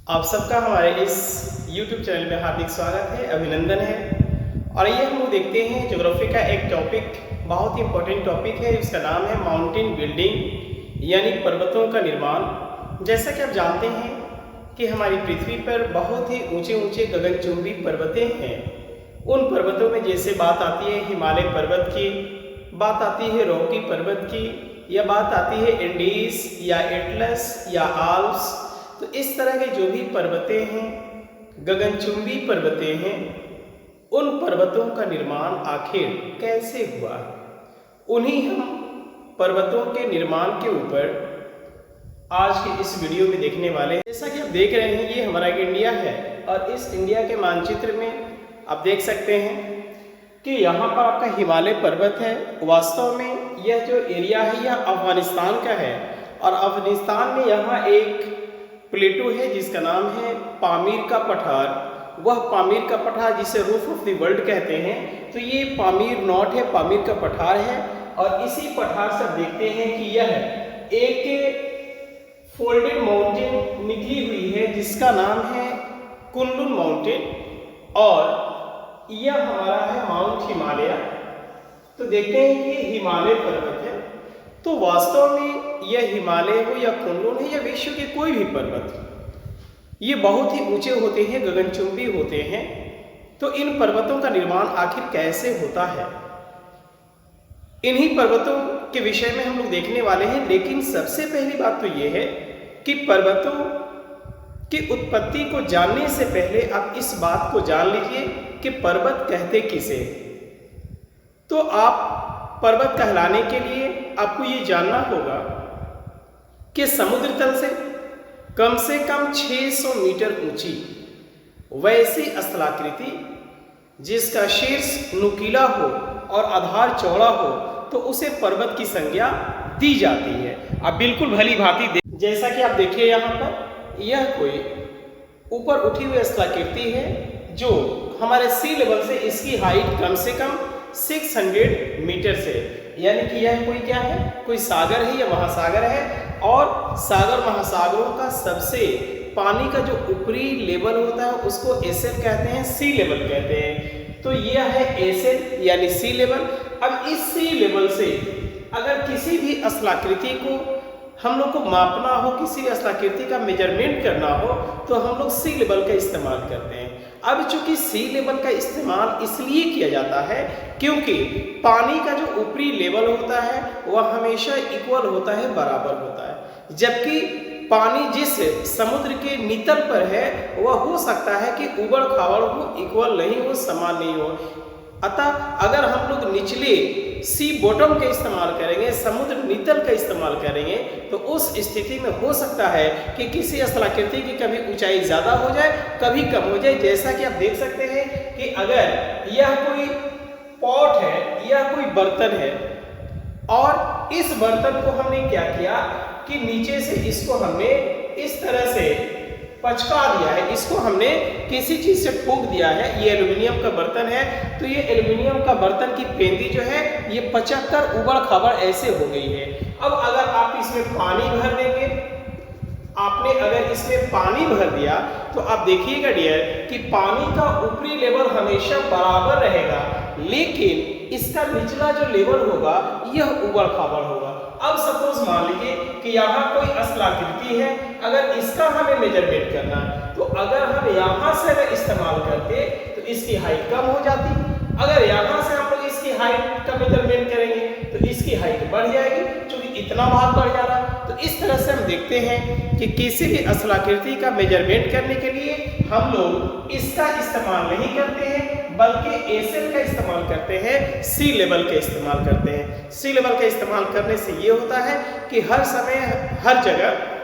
आप सबका हमारे इस YouTube चैनल में हार्दिक स्वागत है, अभिनंदन है। और ये हम लोग देखते हैं ज्योग्राफी का एक टॉपिक, बहुत ही इंपॉर्टेंट टॉपिक है। उसका नाम है माउंटेन बिल्डिंग, यानी पर्वतों का निर्माण। जैसा कि आप जानते हैं कि हमारी पृथ्वी पर बहुत ही ऊंचे ऊंचे गगनचुंबी पर्वतें हैं। उन पर्वतों में जैसे बात आती है हिमालय पर्वत की, बात आती है रॉकी पर्वत की, या बात आती है एंडीज या एटलस या आल्प्स। तो इस तरह के जो भी पर्वतें हैं, गगनचुंबी पर्वतें हैं, उन पर्वतों का निर्माण आखिर कैसे हुआ, उन्हीं हम पर्वतों के निर्माण के ऊपर आज की इस वीडियो में देखने वाले हैं। जैसा कि आप देख रहे हैं, ये हमारा इंडिया है और इस इंडिया के मानचित्र में आप देख सकते हैं कि यहाँ पर आपका हिमालय पर्वत है। वास्तव में यह जो एरिया है यह अफगानिस्तान का है और अफगानिस्तान में यहाँ एक प्लेटो है जिसका नाम है पामीर का पठार। वह पामीर का पठार जिसे रूफ ऑफ द वर्ल्ड कहते हैं, तो ये पामीर नॉट है, पामीर का पठार है। और इसी पठार से देखते हैं कि यह एक फोल्डेड माउंटेन निकली हुई है जिसका नाम है कुनलुन माउंटेन, और यह हमारा है माउंट हिमालय। तो देखते हैं कि हिमालय पर्वत है। तो वास्तव में यह हिमालय हो या कुनलुन है या विश्व के कोई भी पर्वत, ये बहुत ही ऊंचे होते हैं, गगनचुंबी होते हैं। तो इन पर्वतों का निर्माण आखिर कैसे होता है, इन्हीं पर्वतों के विषय में हम लोग देखने वाले हैं। लेकिन सबसे पहली बात तो यह है कि पर्वतों की उत्पत्ति को जानने से पहले आप इस बात को जान लीजिए कि पर्वत कहते किसे। तो आप पर्वत कहलाने के लिए आपको ये जानना होगा कि समुद्र तल से कम 600 मीटर ऊंची वैसी स्थलाकृति जिसका शीर्ष नुकीला हो और आधार चौड़ा हो, तो उसे पर्वत की संज्ञा दी जाती है। आप बिल्कुल भली भांति जैसा कि आप देखिए यहाँ पर यह कोई ऊपर उठी हुई स्थलाकृति है जो हमारे सी लेवल से इसकी हाइट कम से कम 600 मीटर से, यानी कि यह कोई क्या है, कोई सागर है या महासागर है। और सागर महासागरों का सबसे पानी का जो ऊपरी लेवल होता है उसको एसएल कहते हैं, सी लेवल कहते हैं। तो यह है एसएल यानी सी लेवल। अब इस सी लेवल से अगर किसी भी स्थलाकृति को हम लोग को मापना हो, किसी भी स्थलाकृति का मेजरमेंट करना हो, तो हम लोग सी लेवल का इस्तेमाल करते हैं। अब चूंकि सी लेवल का इस्तेमाल इसलिए किया जाता है क्योंकि पानी का जो ऊपरी लेवल होता है वह हमेशा इक्वल होता है, बराबर होता है। जबकि पानी जिस समुद्र के नितल पर है वह हो सकता है कि उबड़ खाबड़ हो, इक्वल नहीं हो, समान नहीं हो। अतः अगर हम लोग निचले सी बॉटम का इस्तेमाल करेंगे, समुद्र नितल का इस्तेमाल करेंगे, तो उस स्थिति में हो सकता है कि किसी स्थलाकृति की कभी ऊंचाई ज़्यादा हो जाए, कभी कम हो जाए। जैसा कि आप देख सकते हैं कि अगर यह कोई पॉट है, यह कोई बर्तन है, और इस बर्तन को हमने क्या किया कि नीचे से इसको हमने इस तरह से पचका दिया है, इसको हमने किसी चीज से ठोक दिया है। ये एल्युमिनियम का बर्तन है, तो ये एल्युमिनियम का बर्तन की पेंदी जो है ये पचक कर उबड़ खाबड़ ऐसे हो गई है। अब अगर आप इसमें पानी भर देंगे, आपने अगर इसमें पानी भर दिया तो आप देखिएगा डियर कि पानी का ऊपरी लेवल हमेशा बराबर रहेगा, लेकिन इसका निचला जो लेवल होगा यह उबड़ खाबड़ होगा। अब सपोज मान लीजिए कि यहाँ कोई स्थलाकृति है, अगर इसका हमें मेजरमेंट करना है तो अगर हम यहाँ से अगर इस्तेमाल करते तो इसकी हाइट कम हो जाती। अगर यहाँ से हम लोग इसकी हाइट का मेजरमेंट करेंगे तो इसकी हाइट बढ़ जाएगी, क्योंकि इतना भाग बढ़ जा रहा है। तो इस तरह से हम देखते हैं कि किसी भी स्थलाकृति का मेजरमेंट करने के लिए हम लोग इसका इस्तेमाल नहीं करते हैं, बल्कि एसएल का इस्तेमाल करते हैं, सी लेवल का इस्तेमाल करते हैं। सी लेवल का इस्तेमाल करने से ये होता है कि हर समय हर जगह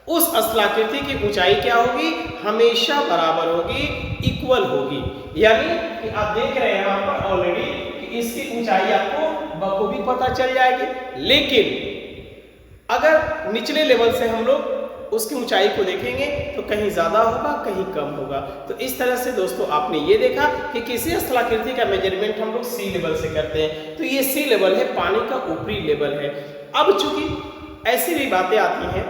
उस स्थलाकृति की ऊंचाई क्या होगी, हमेशा बराबर होगी, इक्वल होगी। यानी कि आप देख रहे हैं यहाँ पर ऑलरेडी कि इसकी ऊंचाई आपको बखूबी पता चल जाएगी। लेकिन अगर निचले लेवल से हम लोग उसकी ऊंचाई को देखेंगे तो कहीं ज़्यादा होगा, कहीं कम होगा। तो इस तरह से दोस्तों आपने ये देखा कि किसी स्थलाकृति का मेजरमेंट हम लोग सी लेवल से करते हैं। तो ये सी लेवल है, पानी का ऊपरी लेवल है। अब चूंकि ऐसी भी बातें आती हैं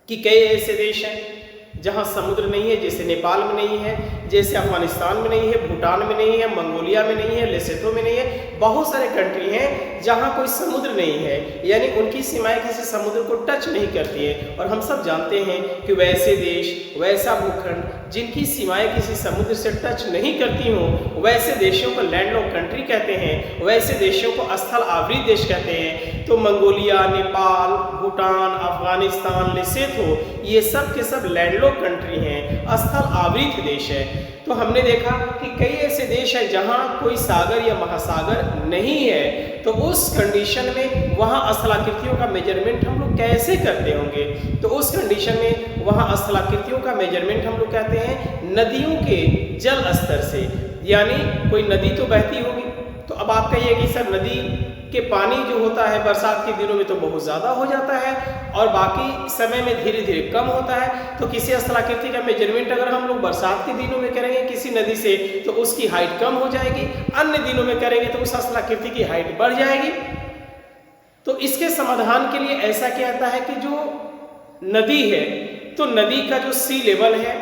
कि कई ऐसे देश हैं जहाँ समुद्र नहीं है, जैसे नेपाल में नहीं है, जैसे अफगानिस्तान में नहीं है, भूटान में नहीं है, मंगोलिया में नहीं है, लेसोथो में नहीं है। बहुत सारे कंट्री हैं जहाँ कोई समुद्र नहीं है, यानी उनकी सीमाएं किसी समुद्र को टच नहीं करती है। और हम सब जानते हैं कि वैसे देश, वैसा भूखंड जिनकी सीमाएं किसी समुद्र से टच नहीं करती हों, वैसे देशों को लैंडलॉक कंट्री कहते हैं, वैसे देशों को स्थल आवृत देश कहते हैं। तो मंगोलिया, नेपाल, भूटान, अफगानिस्तान, लेसोथो, ये सब के सब लैंडलॉक कंट्री हैं, स्थल आवृत देश है। तो हमने देखा कि कई ऐसे देश हैं जहाँ कोई सागर या महासागर नहीं है, तो उस कंडीशन में वहाँ स्थलाकृतियों का मेजरमेंट हम लोग कैसे करते होंगे? तो उस कंडीशन में वहाँ स्थलाकृतियों का मेजरमेंट हम लोग कहते हैं नदियों के जल स्तर से, यानी कोई नदी तो बहती होगी, तो अब आप कहिए कि सर नदी के पानी जो होता है बरसात के दिनों में तो बहुत ज़्यादा हो जाता है और बाकी समय में धीरे धीरे कम होता है। तो किसी स्थलाकृति का मेजरमेंट अगर हम लोग बरसात के दिनों में करेंगे किसी नदी से तो उसकी हाइट कम हो जाएगी, अन्य दिनों में करेंगे तो उस स्थलाकृति की हाइट बढ़ जाएगी। तो इसके समाधान के लिए ऐसा क्या आता है कि जो नदी है, तो नदी का जो सी लेवल है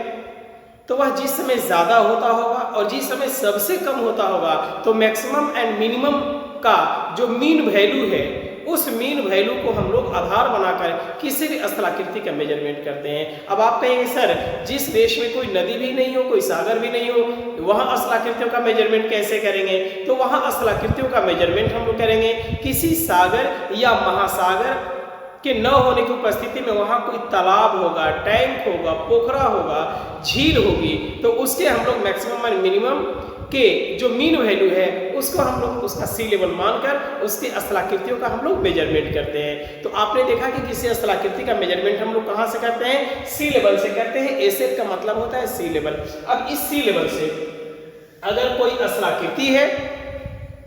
तो वह जिस समय ज़्यादा होता होगा और जिस समय सबसे कम होता होगा, तो मैक्सिमम एंड मिनिमम का जो मीन वैल्यू है, उस मीन वैल्यू को हम लोग आधार बनाकर किसी भी स्थलाकृति का मेजरमेंट करते हैं। अब आप कहेंगे सर जिस देश में कोई नदी भी नहीं हो, कोई सागर भी नहीं हो, वहाँ स्थलाकृतियों का मेजरमेंट कैसे करेंगे? तो वहाँ स्थलाकृतियों का मेजरमेंट हम लोग करेंगे किसी सागर या महासागर के न होने की उपस्थिति में वहाँ कोई तालाब होगा, टैंक होगा, पोखरा होगा, झील होगी, तो उसके हम लोग मैक्सिमम और मिनिमम के जो मीन वैल्यू है उसको हम लोग उसका सी लेवल मानकर उसकी स्थलाकृतियों का हम लोग मेजरमेंट करते हैं। तो आपने देखा कि किसी स्थलाकृति का मेजरमेंट हम लोग कहाँ से करते हैं? सी लेवल से करते हैं। एसेट का मतलब होता है सी लेवल। अब इस सी लेवल से अगर कोई स्थलाकृति है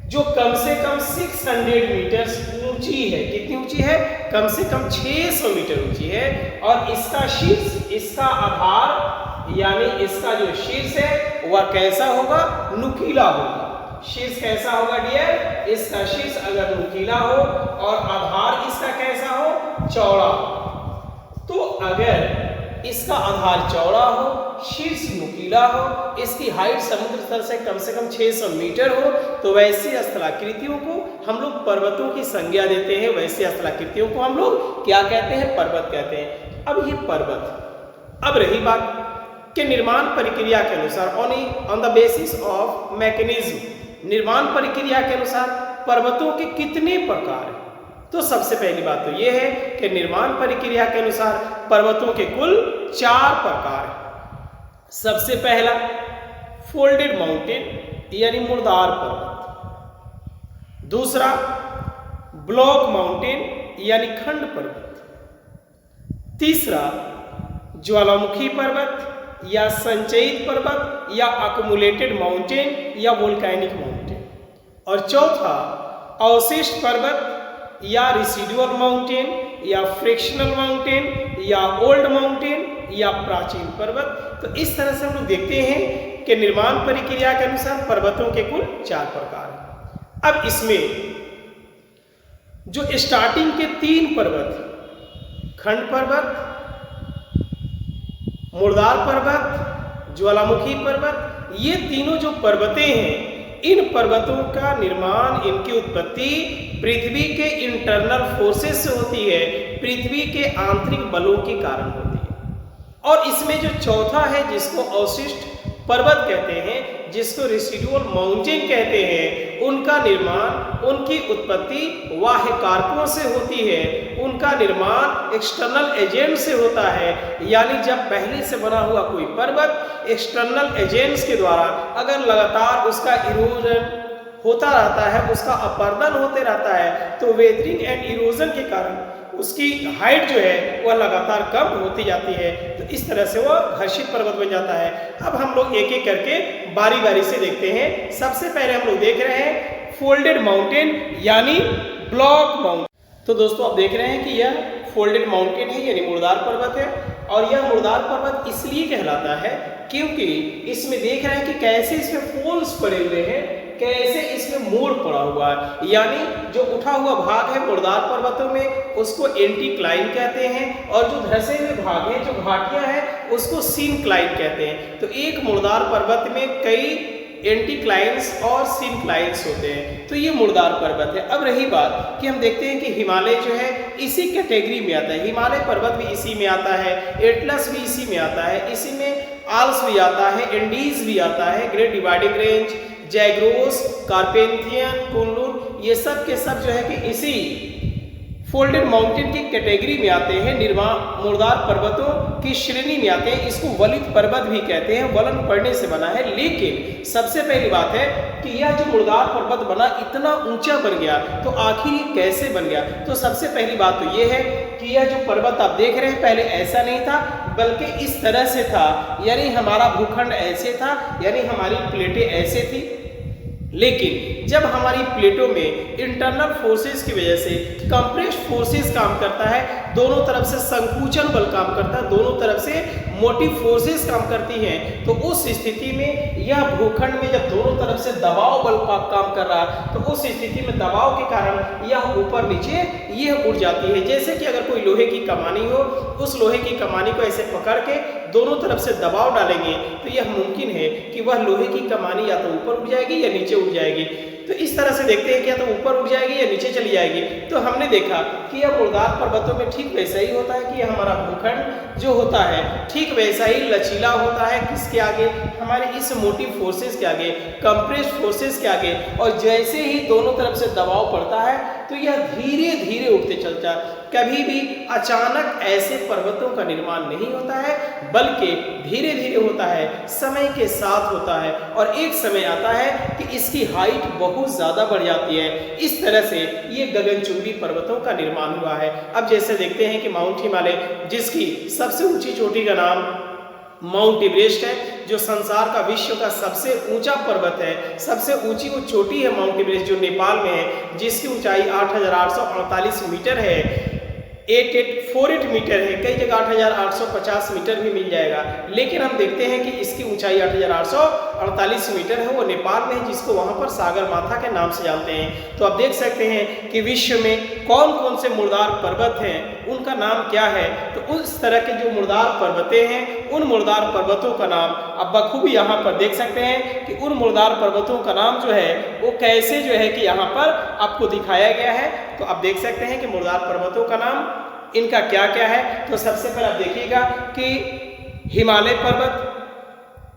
जो कम से कम 600 मीटर ऊंची है, कितनी ऊंची है? कम से कम 600 मीटर ऊंची है, और इसका शीर्ष, इसका आधार यानी इसका जो शीर्ष है वह कैसा होगा? नुकीला होगा। शीर्ष कैसा होगा डियर? इसका शीर्ष अगर नुकीला हो और आधार इसका कैसा हो? चौड़ा हो। तो अगर इसका आधार चौड़ा हो, शीर्ष नुकीला हो, इसकी हाइट समुद्र स्तर से कम 600 मीटर हो, तो वैसी स्थलाकृतियों को हम लोग पर्वतों की संज्ञा देते हैं। वैसी स्थलाकृतियों को हम लोग क्या कहते हैं? पर्वत कहते हैं। अब ये पर्वत, अब रही बात के निर्माण प्रक्रिया के अनुसार, on the basis of mechanism, निर्माण प्रक्रिया के अनुसार पर्वतों के कितने प्रकार हैं? तो सबसे पहली बात तो यह है कि निर्माण प्रक्रिया के अनुसार पर्वतों के कुल 4 प्रकार हैं। सबसे पहला फोल्डेड माउंटेन यानी मुर्दार पर्वत, दूसरा ब्लॉक माउंटेन यानी खंड पर्वत, तीसरा ज्वालामुखी पर्वत या संचयित पर्वत या अक्मुलेटेड माउंटेन या वोल्केनिक माउंटेन, और चौथा अवशिष्ट पर्वत या रेसिडुअल माउंटेन या फ्रिक्शनल माउंटेन या ओल्ड माउंटेन या प्राचीन पर्वत। तो इस तरह से हम लोग देखते हैं कि निर्माण प्रक्रिया के अनुसार पर्वतों के कुल 4 प्रकार हैं। अब इसमें जो स्टार्टिंग के 3 पर्वत, खंड पर्वत, मुर्दार पर्वत, ज्वालामुखी पर्वत, ये तीनों जो पर्वतें हैं, इन पर्वतों का निर्माण, इनकी उत्पत्ति पृथ्वी के इंटरनल फोर्सेस से होती है, पृथ्वी के आंतरिक बलों के कारण होती है। और इसमें जो चौथा है जिसको अवशिष्ट पर्वत कहते हैं, जिसको रेसिडुअल माउंटेन कहते हैं, उनका निर्माण, उनकी उत्पत्ति बाह्य कारकों से होती है। उनका निर्माण एक्सटर्नल एजेंट से होता है, यानी जब पहले से बना हुआ कोई पर्वत एक्सटर्नल एजेंट्स के द्वारा अगर लगातार उसका इरोजन होता रहता है, उसका अपर्दन होते रहता है, तो वेदरिंग एंड इरोजन के कारण उसकी हाइट जो है वह लगातार कम होती जाती है। तो इस तरह से वह घर्षित पर्वत बन जाता है। अब हम लोग एक एक करके बारी बारी से देखते हैं। सबसे पहले हम लोग देख रहे हैं फोल्डेड माउंटेन यानी ब्लॉक माउंटेन। तो दोस्तों आप देख रहे हैं कि यह फोल्डेड माउंटेन है यानी मुर्दार पर्वत है, और यह मुर्दार पर्वत इसलिए कहलाता है क्योंकि इसमें देख रहे हैं कि कैसे इसमें फोल्स पड़े हुए हैं, कैसे इसमें मोड़ पड़ा हुआ है, यानी जो उठा हुआ भाग है मुर्दार पर्वतों में उसको एंटीक्लाइन कहते हैं, और जो धंसे हुए भाग हैं, जो घाटियां हैं, उसको सिनक्लाइन कहते हैं। तो एक मुर्दार पर्वत में कई एंटीक्लाइंस और सिनक्लाइंस होते हैं, तो ये मुर्दार पर्वत है। अब रही बात कि हम देखते हैं कि हिमालय जो है इसी कैटेगरी में आता है, हिमालय पर्वत भी इसी में आता है, एटलस भी इसी में आता है, इसी में आल्प्स भी आता है, एंडीज भी आता है, great dividing range, Zagros, Carpathian, Kunlun, ये सब के सब जो है कि इसी फोल्डेड माउंटेन की कैटेगरी में आते हैं, मुर्दार पर्वतों की श्रेणी में आते हैं। इसको वलित पर्वत भी कहते हैं, वलन पड़ने से बना है। लेकिन सबसे पहली बात है कि यह जो मुर्दार पर्वत बना इतना ऊंचा बन गया, तो आखिर ये कैसे बन गया? तो सबसे पहली बात तो ये है कि यह जो पर्वत आप देख रहे हैं पहले ऐसा नहीं था, बल्कि इस तरह से था, यानी हमारा भूखंड ऐसे था, यानी हमारी प्लेटें ऐसे थी। लेकिन जब हमारी प्लेटों में इंटरनल फोर्सेस की वजह से कंप्रेस्ड फोर्सेस काम करता है, दोनों तरफ से संकुचन बल काम करता है, दोनों तरफ से मोटिव फोर्सेस काम करती हैं, तो उस स्थिति में यह भूखंड में जब दोनों तरफ से दबाव बल काम कर रहा है, तो उस स्थिति में दबाव के कारण यह ऊपर नीचे यह उड़ जाती है। जैसे कि अगर कोई लोहे की कमानी हो, उस लोहे की कमानी को ऐसे पकड़ के दोनों तरफ से दबाव डालेंगे, तो यह मुमकिन है कि वह लोहे की कमानी या तो ऊपर उठ जाएगी या नीचे उठ जाएगी। तो इस तरह से देखते हैं कि या तो ऊपर उठ जाएगी या नीचे चली जाएगी। तो हमने देखा कि यह मुर्दार पर्वतों में ठीक वैसा ही होता है कि हमारा भूखंड जो होता है ठीक वैसा ही लचीला होता है, किसके आगे? हमारे इस मोटिव फोर्सेस के आगे, कंप्रेस्ड फोर्सेस के आगे। और जैसे ही दोनों तरफ से दबाव पड़ता है तो यह धीरे धीरे उठते चलता है। कभी भी अचानक ऐसे पर्वतों का निर्माण नहीं होता है, बल्कि धीरे धीरे होता है, समय के साथ होता है, और एक समय आता है कि इसकी हाइट बहुत ज्यादा बढ़ जाती है। इस तरह से ये गगनचुंबी पर्वतों का निर्माण हुआ है। अब जैसे देखते हैं कि माउंट हिमालय, जिसकी सबसे ऊंची चोटी का नाम माउंट एवरेस्ट है, जो संसार का विश्व का सबसे ऊंचा पर्वत है, सबसे ऊंची वो चोटी है माउंट एवरेस्ट, जो नेपाल में है, जिसकी ऊंचाई 8,848 मीटर है, 8848 मीटर है, कई जगह 8,850 मीटर भी मिल जाएगा। लेकिन हम देखते हैं कि इसकी ऊंचाई 8,848 मीटर है, वो नेपाल में है, जिसको वहां पर सागर माथा के नाम से जानते हैं। तो आप देख सकते हैं कि विश्व में कौन कौन से मुर्दार पर्वत हैं, उनका नाम क्या है। तो उस तरह के जो मुर्दार पर्वतें हैं, उन मुर्दार पर्वतों का नाम आप बखूबी यहाँ पर देख सकते हैं कि उन मुर्दार पर्वतों का नाम जो है वो कैसे जो है कि यहाँ पर आपको दिखाया गया है। तो आप देख सकते हैं कि मुर्दार पर्वतों का नाम इनका क्या क्या है। तो सबसे पहले आप देखिएगा कि हिमालय पर्वत,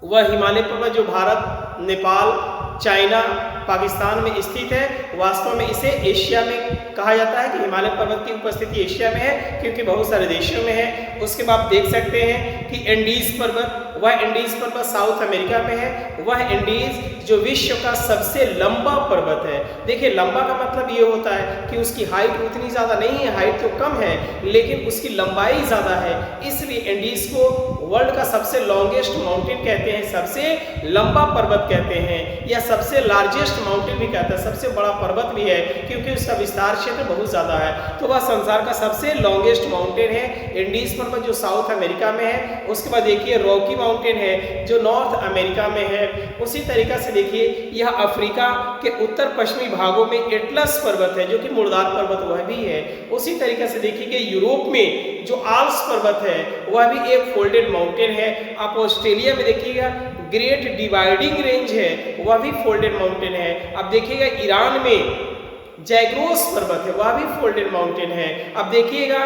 वह हिमालय पर्वत जो भारत, नेपाल, चाइना, पाकिस्तान में स्थित है, वास्तव में इसे एशिया में कहा जाता है कि हिमालय पर्वत की उपस्थिति एशिया में है, क्योंकि बहुत सारे देशों में है। उसके बाद देख सकते हैं कि एंडीज पर्वत, वह एंडीज पर्वत साउथ अमेरिका में है। वह एंडीज जो विश्व का सबसे लंबा पर्वत है। देखिए, लंबा का मतलब ये होता है कि उसकी हाइट उतनी ज़्यादा नहीं है, हाइट तो कम है, लेकिन उसकी लंबाई ज़्यादा है, इसलिए एंडीज को वर्ल्ड का सबसे लॉन्गेस्ट माउंटेन कहते हैं, सबसे लंबा पर्वत कहते हैं, या सबसे लार्जेस्ट माउंटेन भी कहता है, सबसे बड़ा पर्वत भी है, क्योंकि उसका विस्तार क्षेत्र बहुत ज़्यादा है। तो वह संसार का सबसे लॉन्गेस्ट माउंटेन है एंडीज पर्वत, जो साउथ अमेरिका में है। उसके बाद देखिए रॉकी माउंटेन है, जो नॉर्थ अमेरिका में है। उसी तरीक़ा से देखिए यह अफ्रीका के उत्तर पश्चिमी भागों में एटलस पर्वत है, जो कि मुर्दार पर्वत वह भी है। उसी तरीक़े से देखिए यूरोप में जो आल्प्स पर्वत है वह भी एक फोल्डेड माउंटेन है। आप ऑस्ट्रेलिया में देखिएगा ग्रेट डिवाइडिंग रेंज है, वह भी फोल्डेड माउंटेन है। अब देखिएगा ईरान में जैग्रोस पर्वत है, वह भी फोल्डेड माउंटेन है। अब देखिएगा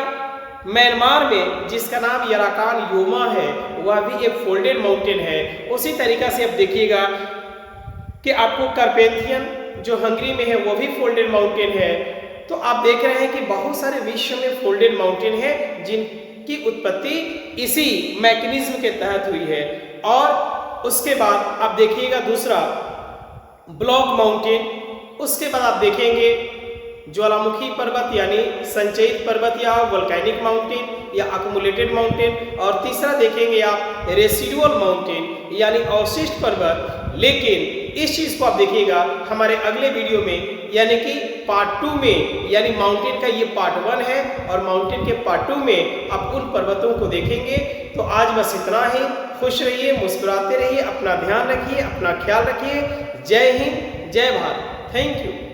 म्यांमार में जिसका नाम यराकान योमा है, वह भी एक फोल्डेड माउंटेन है। उसी तरीक़ा से अब देखिएगा कि आपको कार्पेथियन जो हंगरी में है वह भी फोल्डेड माउंटेन है। तो आप देख रहे हैं कि बहुत सारे विश्व में फोल्डेड माउंटेन है जिनकी उत्पत्ति इसी मैकेनिज्म के तहत हुई है। और उसके बाद आप देखिएगा दूसरा ब्लॉक माउंटेन। उसके बाद आप देखेंगे ज्वालामुखी पर्वत यानी संचयित पर्वत या वोल्केनिक माउंटेन या अक्मुलेटेड माउंटेन। और तीसरा देखेंगे आप रेसिडुअल माउंटेन यानी अवशिष्ट पर्वत। लेकिन इस चीज़ को आप देखिएगा हमारे अगले वीडियो में, यानी कि पार्ट 2 में, यानी माउंटेन का ये पार्ट 1 है और माउंटेन के पार्ट 2 में आप उन पर्वतों को देखेंगे। तो आज बस इतना ही। खुश रहिए, मुस्कुराते रहिए, अपना ध्यान रखिए, अपना ख्याल रखिए। जय हिंद, जय भारत। Thank you.